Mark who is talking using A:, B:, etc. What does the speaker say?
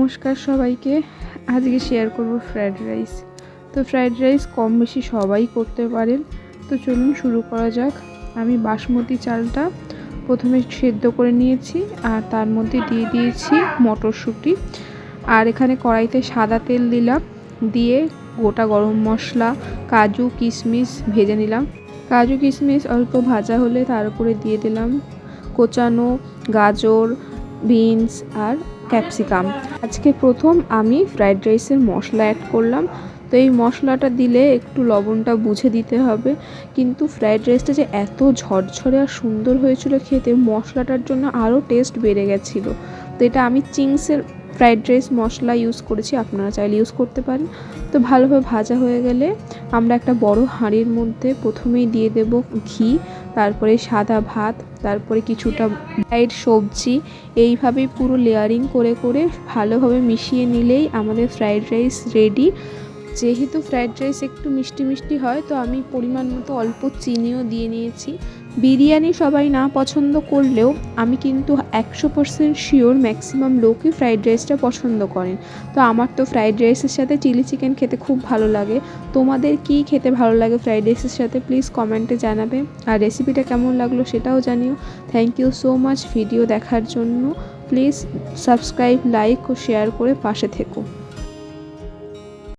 A: নমস্কার সবাইকে। আজকে শেয়ার করব ফ্রাইড রাইস। তো ফ্রাইড রাইস কম বেশি সবাই করতে পারেন। তো চলুন শুরু করা যাক। আমি বাসমতি চালটা প্রথমে সেদ্ধ করে নিয়েছি আর তার মধ্যে দিয়ে দিয়েছি মটরশুঁটি। আর এখানে কড়াইতে সাদা তেল দিলাম, দিয়ে গোটা গরম মশলা, কাজু কিশমিশ ভেজে নিলাম। কাজু কিশমিশ অল্প ভাজা হলে তার উপরে দিয়ে দিলাম কোচানো গাজর, বিনস আর ক্যাপসিকাম। আজকে প্রথম আমি ফ্রাইড রাইসের মশলা অ্যাড করলাম। তো এই মশলাটা দিলে একটু লবণটা বুঝে দিতে হবে, কিন্তু ফ্রাইড রাইসটা যে এত ঝরঝরে আর সুন্দর হয়েছিল খেতে, মশলাটার জন্য আরও টেস্ট বেড়ে গেছিলো। তো এটা আমি চিংসের ফ্রাইড রাইস মশলা ইউজ করেছি, আপনারা চাইলে ইউজ করতে পারেন। তো ভালোভাবে ভাজা হয়ে গেলে আমরা একটা বড় হাঁড়ির মধ্যে প্রথমেই দিয়ে দেব ঘি, তারপরে সাদা ভাত, তারপরে কিছুটা ফ্রাইড সবজি। এইভাবেই পুরো লেয়ারিং করে করে ভালোভাবে মিশিয়ে নিলেই আমাদের ফ্রাইড রাইস রেডি। যেহেতু ফ্রাইড রাইস একটু মিষ্টি মিষ্টি হয়, তো আমি পরিমাণ মতো অল্প চিনিও দিয়ে নিয়েছি। বিরিয়ানি সবাই না পছন্দ করলেও আমি কিন্তু 100% শিওর ম্যাক্সিমাম লোকই ফ্রাইড রাইসটা পছন্দ করেন। তো আমার তো ফ্রাইড রাইসের সাথে চিলি চিকেন খেতে খুব ভালো লাগে। তোমাদের কি খেতে ভালো লাগে ফ্রাইড রাইসের সাথে, প্লিজ কমেন্টে জানাবে। আর রেসিপিটা কেমন লাগলো সেটাও জানিও। Thank you so much video দেখার জন্য। প্লিজ সাবস্ক্রাইব, লাইক ও শেয়ার করে পাশে থেকো।